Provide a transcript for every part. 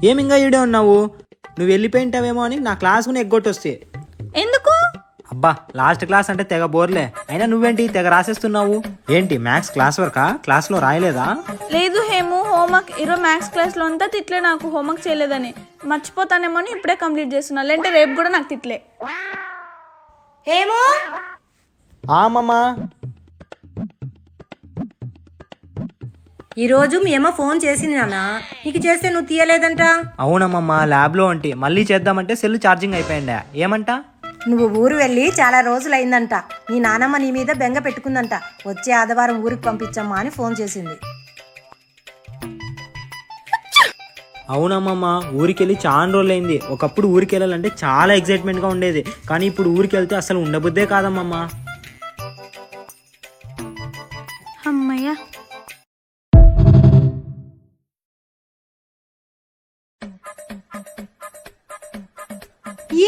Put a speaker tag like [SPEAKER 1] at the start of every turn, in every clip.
[SPEAKER 1] ఏమి ఇంకా ఈడే ఉన్నావు? నువ్వు వెళ్ళిపోయింటావేమో అని నా క్లాస్ కూడా ఎగ్గొట్టొస్తే.
[SPEAKER 2] ఎందుకు?
[SPEAKER 1] అబ్బా లాస్ట్ క్లాస్ అంటే తెగ బోర్లే. అయినా నువ్వేంటి తెగ రాసేస్తున్నావు? ఏంటి మ్యాథ్స్ క్లాస్ వర్కా? క్లాస్ లో రాయలేదా?
[SPEAKER 2] లేదు హేము, హోంవర్క్ ఈరోజు మ్యాథ్స్ క్లాస్ లో అంతా తిట్లే. నాకు హోంవర్క్ చేయలేదని మర్చిపోతానేమో అని ఇప్పుడే కంప్లీట్ చేస్తున్నా. లేదంటే రేపు కూడా నాకు తిట్లే.
[SPEAKER 3] హేము
[SPEAKER 1] ఆమమ్మా.
[SPEAKER 3] ఈరోజు మీ అమ్మ ఫోన్ చేసింది నాన్న, నీకు చేస్తే నువ్వు తీయలేదంట.
[SPEAKER 1] అవునమ్మమ్మా, ల్యాబ్ లో అంటే మళ్ళీ చేద్దామంటే సెల్ ఛార్జింగ్ అయిపోయిందా. ఏమంట?
[SPEAKER 3] నువ్వు ఊరు వెళ్ళి చాలా రోజులైందంట. నీ నానమ్మ నీ మీద బెంగ పెట్టుకుందంట. వచ్చే ఆదివారం ఊరికి పంపించమ్మా అని ఫోన్ చేసింది.
[SPEAKER 1] అవునమ్మమ్మా, ఊరికెళ్ళి చాలా రోజులైంది. ఒకప్పుడు ఊరికి వెళ్ళాలంటే చాలా ఎక్సైట్మెంట్ గా ఉండేది, కానీ ఇప్పుడు ఊరికి వెళ్తే అసలు ఉండబుద్దే కాదమ్మమ్మా.
[SPEAKER 2] అమ్మయ్యా.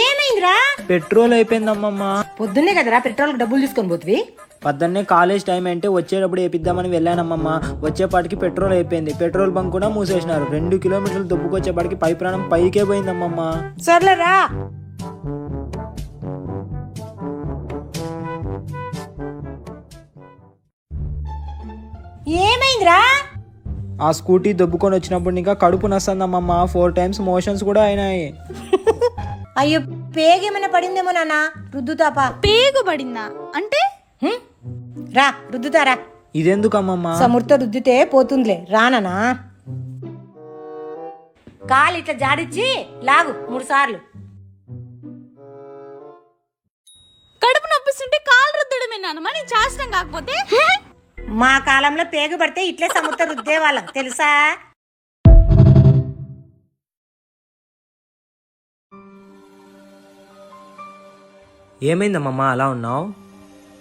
[SPEAKER 3] ఏమైందిరా?
[SPEAKER 1] పెట్రోల్ అయిపోయిందమ్మమ్మా.
[SPEAKER 3] పొద్దున్నే కదరా పెట్రోల్ డబ్బులు తీసుకొని పోతువి.
[SPEAKER 1] పొద్దున్నే కాలేజ్ టైం అంటే వచ్చేటప్పుడు వేపిద్దామని వెళ్ళానమ్మమ్మా. వచ్చేపాటికి పెట్రోల్ అయిపోయింది. పెట్రోల్ బంక్ కూడా మూసేసినారు. 2 కిలోమీటర్లు దొబ్బుకొచ్చేపాటికి పై ప్రాణం పైకే పోయిందమ్మమ్మా.
[SPEAKER 3] సర్లేరా. ఏమైందిరా?
[SPEAKER 1] ఆ స్కూటీ దొబ్బుకొని వచ్చినప్పుడు ఇంకా కడుపు నొస్తుందమ్మమ్మా. 4 times మోషన్స్ కూడా అయినాయి.
[SPEAKER 3] అయ్యో, పేగేమైనా పడిందేమో నాన్న, రుద్దుతాపా.
[SPEAKER 2] పేగు పడిందా అంటే?
[SPEAKER 3] రా రుద్దుతారా.
[SPEAKER 1] ఇదెందుకమ్మమ్మా?
[SPEAKER 3] సముర్తో రుద్దితే పోతుందిలే, రానా. కాలు ఇట్లా జాడిచ్చి లాగు 3 సార్లు.
[SPEAKER 2] కడుపు నొప్పిస్తుంటే కాలు రుద్దడమే నాన్నమా, నేను చేస్తాం కాకపోతే.
[SPEAKER 3] మా కాలంలో పేగు పడితే ఇట్లే సముర్తో రుద్దే వాళ్ళం తెలుసా.
[SPEAKER 1] ఏమైందమ్మమ్మా అలా ఉన్నావు?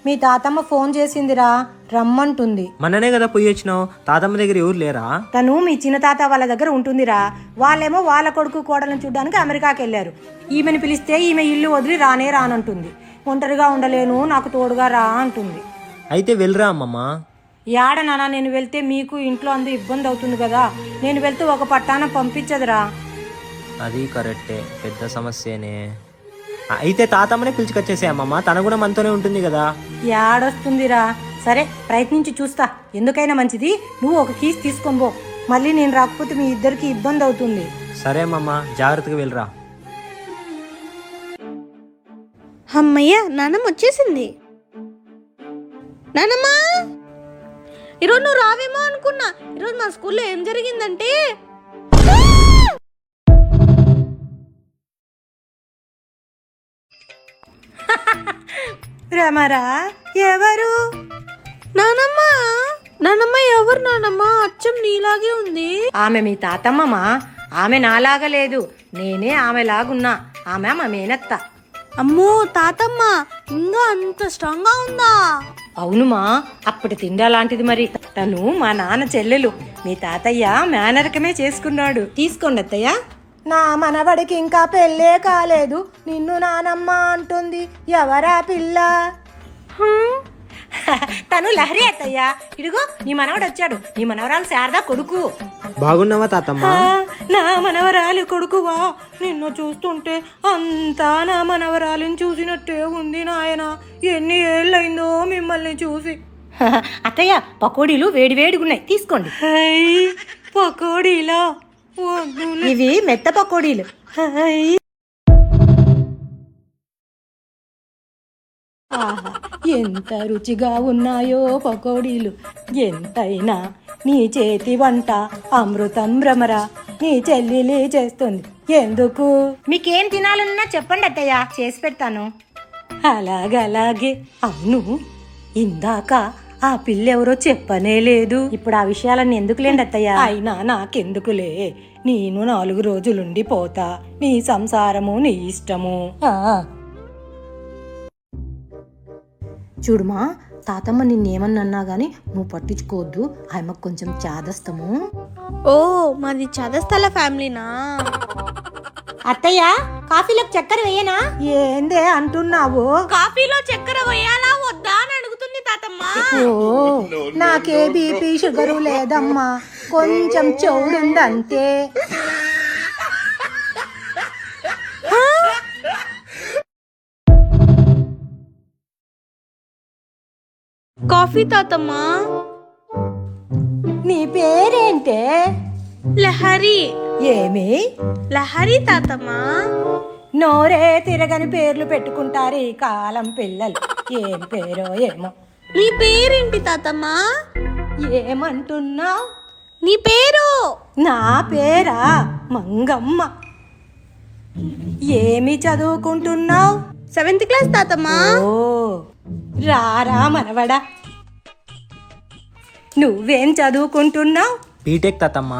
[SPEAKER 3] మీ తాతమ్మ ఫోన్ చేసిందిరా, రమ్మంటుంది.
[SPEAKER 1] మొన్ననే కదా పోయి వచ్చినావు. తాతమ్మ దగ్గర ఎవరు లేరా?
[SPEAKER 3] తను మీ చిన్న తాత వాళ్ళ దగ్గర ఉంటుందిరా. వాళ్ళేమో వాళ్ళ కొడుకు కోడలను చూడడానికి అమెరికాకి వెళ్ళారు. ఈమెను పిలిస్తే ఈమె ఇల్లు వదిలి రానే రానంటుంది. ఒంటరిగా ఉండలేను, నాకు తోడుగా రా అంటుంది.
[SPEAKER 1] అయితే వెళ్ళరా అమ్మమ్మా.
[SPEAKER 3] యాడ నాన్న, నేను వెళ్తే మీకు ఇంట్లో అందు ఇబ్బంది అవుతుంది కదా. నేను వెళ్తే ఒక పట్టాన పంపించదురా.
[SPEAKER 1] అది కరెక్టే, పెద్ద సమస్యనే. అయితే తాతమ్మనే పిలుచుకొచ్చేసే అమ్మమ్మ, తన కూడా మనతోనే ఉంటుంది కదా.
[SPEAKER 3] యాడొస్తుందిరా. సరే ప్రయత్నించి చూస్తా. ఎందుకైనా మంచిది, నువ్వు ఒక కీస్ తీసుకొని పో. మళ్ళీ నేను రాకపోతే మీ ఇద్దరికి ఇబ్బంది అవుతుంది.
[SPEAKER 1] సరే అమ్మమ్మ, జాగ్రత్తగా వెళ్ళరా.
[SPEAKER 2] అమ్మయ్య, నాన్నమ్మ వచ్చేసింది. నానమ్మ, ఈరోజు నువ్వు రావేమో అనుకున్నా. ఈరోజు మా స్కూల్లో ఏం జరిగిందంటే,
[SPEAKER 3] రమరా ఎవరు?
[SPEAKER 2] నానమ్మ నానమ్మ ఎవరు నానమ్మ? అచ్చం నీలాగే ఉంది.
[SPEAKER 3] ఆమె మీ తాతమ్మమా. ఆమె నాలాగా లేదు, నేనే ఆమెలాగున్నా. ఆమె మా మేనత్త.
[SPEAKER 2] అమ్మో తాతమ్మ, ఇంకా అంత స్ట్రాంగ్ గా ఉందా?
[SPEAKER 3] అవునుమా, అప్పటి తిండా లాంటిది. మరి తను మా నాన్న చెల్లెలు. మీ తాతయ్య మేనరకమే చేసుకున్నాడు. తీసుకోండి అత్తయ్య. నా మనవడికి ఇంకా పెళ్ళే కాలేదు, నిన్ను నానమ్మ అంటుంది. ఎవరా పిల్ల? తను లహరి అత్తయ్య. ఇదిగో నీ మనవడు వచ్చాడు. నీ మనవరాలు శారదా కొడుకు.
[SPEAKER 1] బాగున్నావా తాతమ్మ?
[SPEAKER 3] నా మనవరాలు కొడుకువా? నిన్ను చూస్తుంటే అంతా నా మనవరాలిని చూసినట్టే ఉంది నాయన. ఎన్ని ఏళ్ళైందో మిమ్మల్ని చూసి. అత్తయ్య, పకోడీలు వేడివేడిగున్నాయి, తీసుకోండి. పకోడీలా? ఇవి మెత్త పకోడీలు. ఆహా, ఎంత రుచిగా ఉన్నాయో పకోడీలు. ఎంతైనా నీ చేతి వంట అమృతం భ్రమరా. నీ చెల్లెలే చేస్తుంది. ఎందుకు? మీకేం తినాలన్నా చెప్పండి అత్తయ్య, చేసి పెడతాను. అలాగే. అవును, ఇందాక ఆ పిల్లెవరో చెప్పనే లేదు. ఇప్పుడు ఆ విషయాలన్నీ ఎందుకులేండి అత్తయ్య. అయినా నాకెందుకులే, నేను 4 రోజులుండి పోతా. నీ సంసారము నీ ఇష్టము. చూడుమా, తాతమ్మ నిన్నేమన్నా గాని నువ్వు పట్టించుకోవద్దు. ఆయమ్మకు కొంచెం చాదస్తము.
[SPEAKER 2] ఓ, మాది చదస్తల ఫ్యామిలీనా?
[SPEAKER 3] అత్తయ్య, కాఫీలోకి చక్కెర వేయనా? ఏందే అంటున్నావు?
[SPEAKER 2] కాఫీలో చక్కెర వేయాలా వద్దా అని అడుగుతుంది తాతమ్మ.
[SPEAKER 3] ఓ, నాకే బీపీ షుగరు లేదమ్మా, కొంచెం చెవుడుందంతే.
[SPEAKER 2] కాఫీ తాతమ్మ.
[SPEAKER 3] నీ పేరేంటే?
[SPEAKER 2] లహరి.
[SPEAKER 3] ఏమి?
[SPEAKER 2] లహరి తాతమ్మ.
[SPEAKER 3] నోరే తిరగని పేర్లు పెట్టుకుంటారు ఈ కాలం పిల్లలు. ఏం పేరో ఏమో.
[SPEAKER 2] నీ పేరేంటి తాతమ్మ?
[SPEAKER 3] ఏమంటున్నావు?
[SPEAKER 2] నీ పేరు?
[SPEAKER 3] నా పేరా మంగమ్మ. ఏమి చదువుకుంటున్నావు?
[SPEAKER 2] 7th class తాతమ్మ.
[SPEAKER 3] ఓ రారా మనవడా. నువ్వేం చదువుకుంటున్నావు?
[SPEAKER 1] బీటెక్ తాతమ్మ.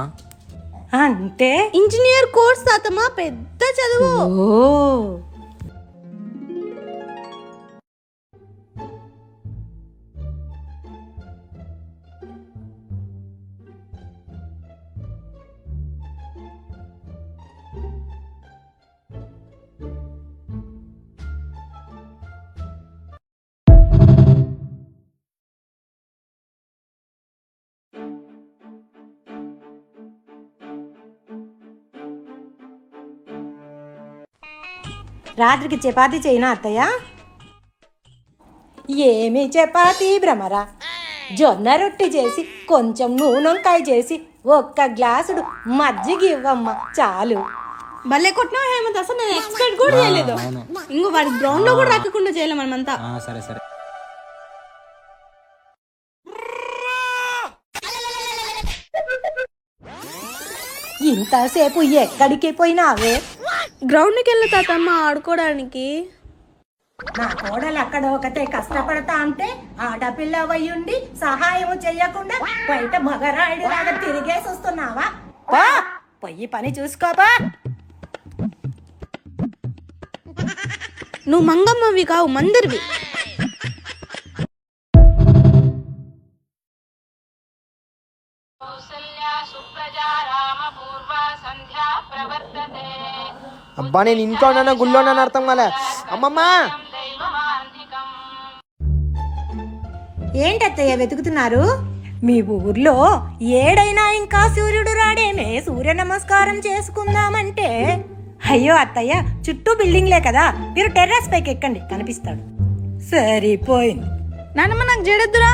[SPEAKER 3] అంటే
[SPEAKER 2] ఇంజనీర్ కోర్స్ తాతమ్మ, పెద్ద చదువు.
[SPEAKER 3] ఓ రాత్రికి చపాతీ చేయనా అత్తయ్య? ఏమి చపాతీ భ్రమరా. జొన్న రొట్టె చేసి కొంచెం నూనెంకాయ చేసి ఒక్క గ్లాసుడు మజ్జిగ ఇవ్వమ్మ చాలు.
[SPEAKER 2] భలే కొట్టినావు హేమంత్, అసలు నేను ఎక్స్పెక్ట్ కూడా చేయలేదు. ఇంకో వాడి గ్రౌండ్ లో కూడా రాకుండా చేయలేం మనమంతా.
[SPEAKER 1] సరే సరే.
[SPEAKER 3] ఇంతసేపు ఎక్కడికి పోయినావే?
[SPEAKER 2] గ్రౌండ్కి వెళ్ళి తాతమ్మ ఆడుకోవడానికి.
[SPEAKER 3] నా కోడలు అక్కడ ఒకతే కష్టపడతా అంటే ఆడపిల్ల వయ్యుండి సహాయం చెయ్యకుండా బయట మగరాయుడు లాగా తిరిగేసి వస్తున్నావా? పొయ్యి పని చూసుకోబా.
[SPEAKER 2] నువ్వు మంగమ్మవి కావు, మందిర్వి.
[SPEAKER 1] అబ్బా నేను ఇంట్లో ఉన్నాను గుళ్ళో ఉన్నాను అర్థం కాలే. అమ్మమ్మ
[SPEAKER 3] ఏంటత్తయ్య వెతుకుతున్నారు? మీ ఊర్లో ఏడైనా ఇంకా సూర్యుడు రాడేమే సూర్య నమస్కారం చేసుకుందామంటే? అయ్యో అత్తయ్య, చుట్టూ బిల్డింగ్లే కదా, మీరు టెర్రస్ పైకి ఎక్కండి కనిపిస్తాడు. సరిపోయింది.
[SPEAKER 2] నానమ్మ నాకు జడద్దురా.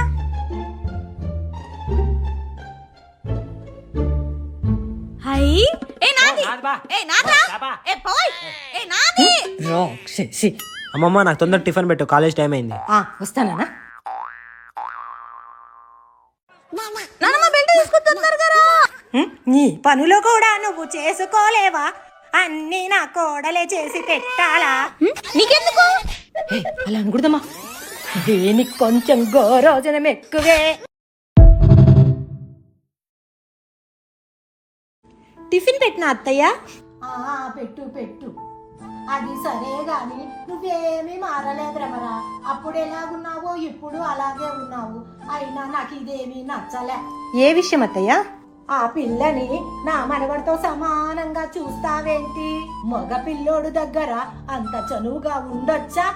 [SPEAKER 1] అమ్మమ్మ నాకు తొందర టిఫిన్ పెట్టు, కాలేజ్ టైం అయింది.
[SPEAKER 3] వస్తానా? నీ పనులు కూడా నువ్వు చేసుకోలేవా? అన్నీ నా కోడలే చేసి పెట్టాలా?
[SPEAKER 2] నీకెందుకు?
[SPEAKER 3] అలా అనుకూడదమ్మా, దీనికి కొంచెం గోరోజనం ఎక్కువే. టిఫిన్ పెట్టిన అత్తయ్య? పెట్టు పెట్టు. అది సరే గాని నువ్వేమీ మారలేదు రమరా. అప్పుడు ఎలాగున్నావో ఇప్పుడు అలాగే ఉన్నావు. అయినా నాకు ఇదేమీ నచ్చలే. ఏ విషయం అత్తయ్య? ఆ పిల్లని నా మనవడితో సమానంగా చూస్తావేంటి? మగ పిల్లోడు దగ్గర అంత చనువుగా ఉండొచ్చా?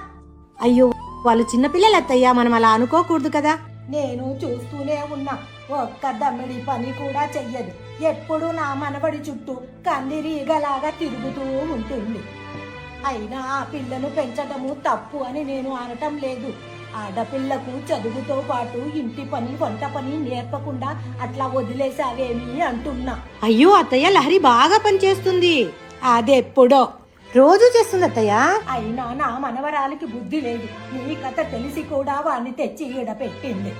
[SPEAKER 3] అయ్యో, వాళ్ళు చిన్నపిల్లలు అత్తయ్య, మనం అలా అనుకోకూడదు కదా. నేను చూస్తూనే ఉన్నా, ఒక్క దమ్మిడి పని కూడా చెయ్యదు. ఎప్పుడు నా మనవడి చుట్టూ కందిరీగలాగా తిరుగుతూ ఉంటుంది. అయినా ఆ పిల్లను పెంచటము తప్పు అని నేను అనటం లేదు. ఆడపిల్లకు చదువుతో పాటు ఇంటి పని వంట పని నేర్పకుండా అట్లా వదిలేసావేమి అంటున్నా. అయ్యో అత్తయ్య, లహరి బాగా పనిచేస్తుంది. అదెప్పుడో రోజు చేస్తుంది అత్తయ్య. అయినా నా మనవరాలికి బుద్ధి లేదు. నీ కథ తెలిసి కూడా వాడిని తెచ్చి ఈడ పెట్టింది.